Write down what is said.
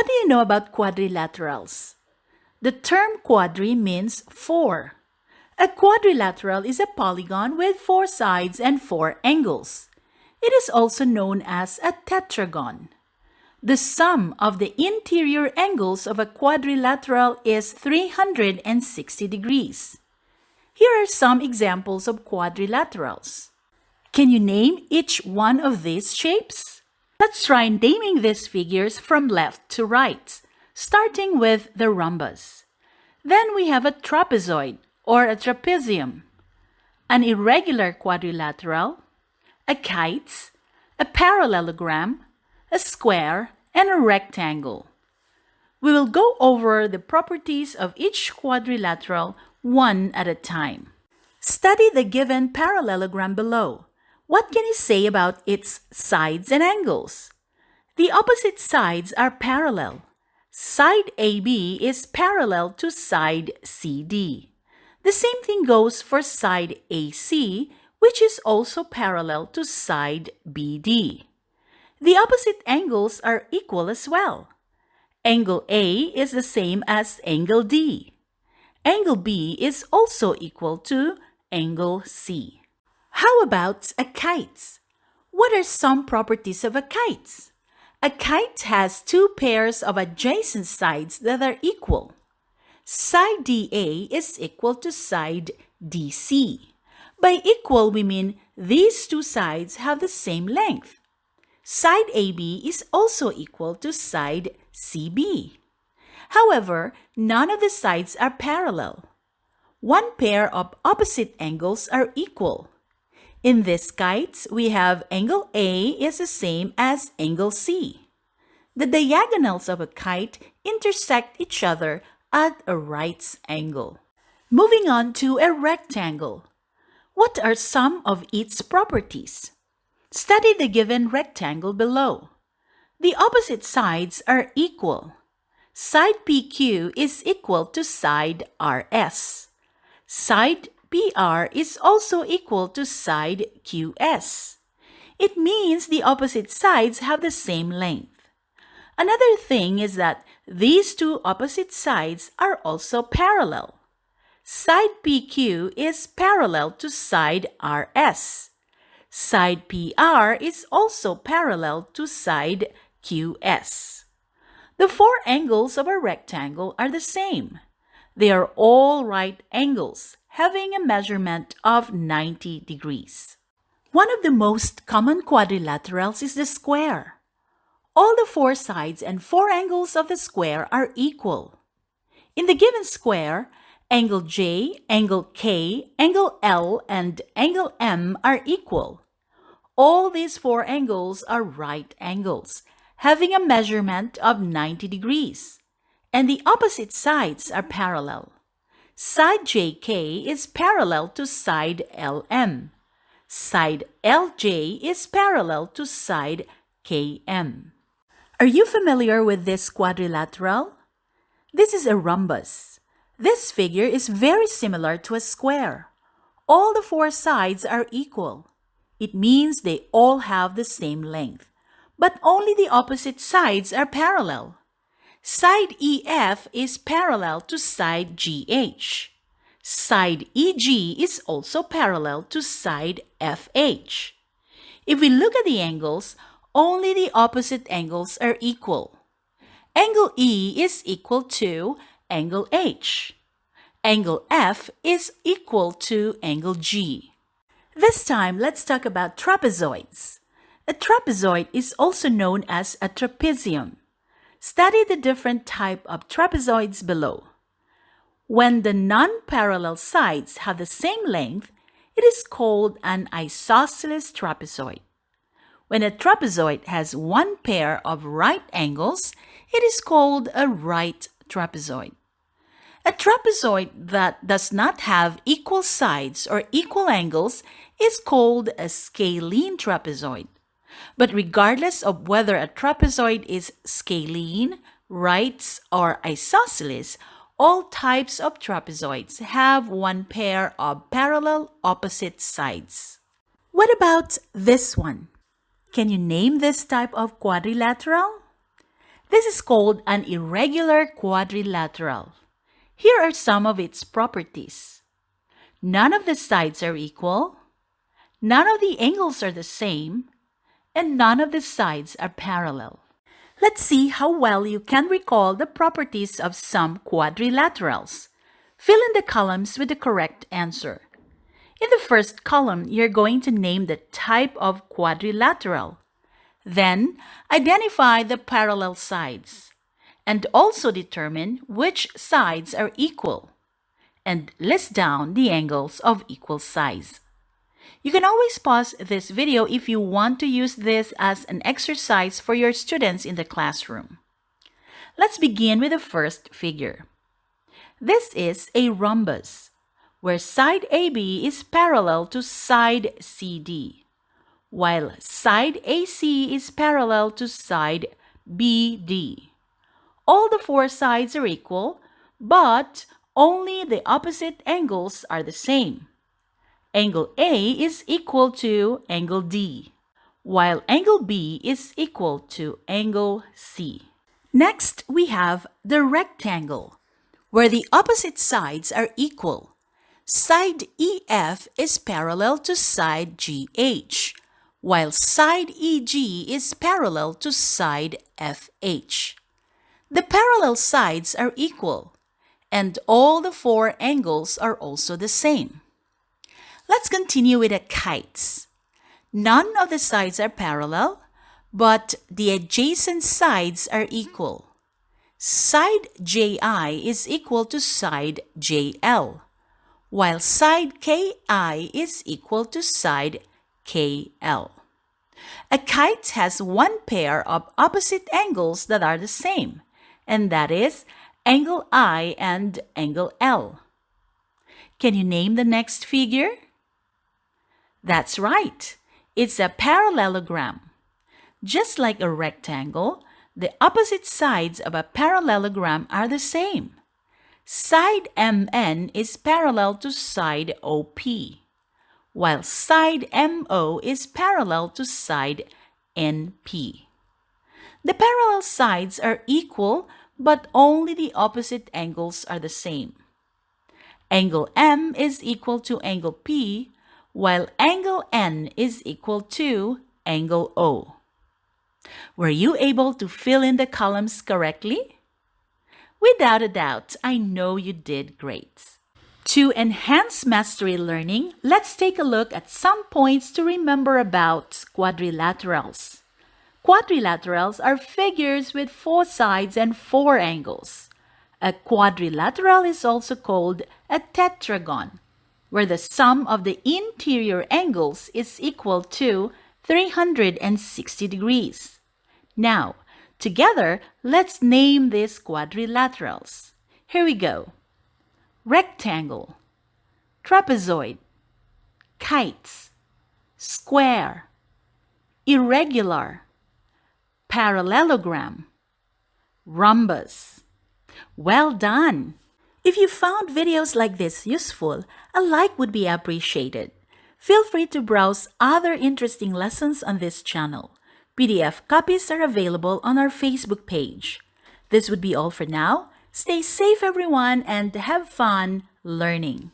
What do you know about quadrilaterals? The term quadri means four. A quadrilateral is a polygon with four sides and four angles. It is also known as a tetragon. The sum of the interior angles of a quadrilateral is 360 degrees. Here are some examples of quadrilaterals. Can you name each one of these shapes? Let's try naming these figures from left to right, starting with the rhombus. Then we have a trapezoid or a trapezium, an irregular quadrilateral, a kite, a parallelogram, a square, and a rectangle. We will go over the properties of each quadrilateral one at a time. Study the given parallelogram below. What can you say about its sides and angles? The opposite sides are parallel. Side AB is parallel to side CD. The same thing goes for side AC, which is also parallel to side BD. The opposite angles are equal as well. Angle A is the same as angle D. Angle B is also equal to angle C. How about a kite? What are some properties of a kite? A kite has two pairs of adjacent sides that are equal. Side DA is equal to side DC. By equal, we mean these two sides have the same length. Side AB is also equal to side CB. However, none of the sides are parallel. One pair of opposite angles are equal. In this kite, we have angle A is the same as angle C. The diagonals of a kite intersect each other at a right angle. Moving on to a rectangle. What are some of its properties? Study the given rectangle below. The opposite sides are equal. Side PQ is equal to side RS. Side PR is also equal to side QS. It means the opposite sides have the same length. Another thing is that these two opposite sides are also parallel. Side PQ is parallel to side RS. Side PR is also parallel to side QS. The four angles of a rectangle are the same. They are all right angles, having a measurement of 90 degrees. One of the most common quadrilaterals is the square. All the four sides and four angles of the square are equal. In the given square, angle J, angle K, angle L, and angle M are equal. All these four angles are right angles, having a measurement of 90 degrees, and the opposite sides are parallel. Side JK is parallel to side LM. Side LJ is parallel to side KM. Are you familiar with this quadrilateral? This is a rhombus. This figure is very similar to a square. All the four sides are equal. It means they all have the same length, but only the opposite sides are parallel. Side EF is parallel to side GH. Side EG is also parallel to side FH. If we look at the angles, only the opposite angles are equal. Angle E is equal to angle H. Angle F is equal to angle G. This time, let's talk about trapezoids. A trapezoid is also known as a trapezium. Study the different type of trapezoids below. When the non-parallel sides have the same length, it is called an isosceles trapezoid. When a trapezoid has one pair of right angles, it is called a right trapezoid. A trapezoid that does not have equal sides or equal angles is called a scalene trapezoid. But regardless of whether a trapezoid is scalene, right, or isosceles, all types of trapezoids have one pair of parallel opposite sides. What about this one? Can you name this type of quadrilateral? This is called an irregular quadrilateral. Here are some of its properties. None of the sides are equal, none of the angles are the same, and none of the sides are parallel. Let's see how well you can recall the properties of some quadrilaterals. Fill in the columns with the correct answer. In the first column, you're going to name the type of quadrilateral. Then, identify the parallel sides, and also determine which sides are equal, and list down the angles of equal size. You can always pause this video if you want to use this as an exercise for your students in the classroom. Let's begin with the first figure. This is a rhombus, where side AB is parallel to side CD, while side AC is parallel to side BD. All the four sides are equal, but only the opposite angles are the same. Angle A is equal to angle D, while angle B is equal to angle C. Next, we have the rectangle, where the opposite sides are equal. Side EF is parallel to side GH, while side EG is parallel to side FH. The parallel sides are equal, and all the four angles are also the same. Let's continue with the kites. None of the sides are parallel, but the adjacent sides are equal. Side JI is equal to side JL, while side KI is equal to side KL. A kite has one pair of opposite angles that are the same, and that is angle I and angle L. Can you name the next figure? That's right. It's a parallelogram. Just like a rectangle, the opposite sides of a parallelogram are the same. Side MN is parallel to side OP, while side MO is parallel to side NP. The parallel sides are equal, but only the opposite angles are the same. Angle M is equal to angle P, while angle N is equal to angle O. Were you able to fill in the columns correctly? Without a doubt, I know you did great. To enhance mastery learning, let's take a look at some points to remember about quadrilaterals. Quadrilaterals are figures with four sides and four angles. A quadrilateral is also called a tetragon, where the sum of the interior angles is equal to 360 degrees. Now, together, let's name these quadrilaterals. Here we go. Rectangle, trapezoid, kites, square, irregular, parallelogram, rhombus. Well done! If you found videos like this useful, a like would be appreciated. Feel free to browse other interesting lessons on this channel. PDF copies are available on our Facebook page. This would be all for now. Stay safe, everyone, and have fun learning.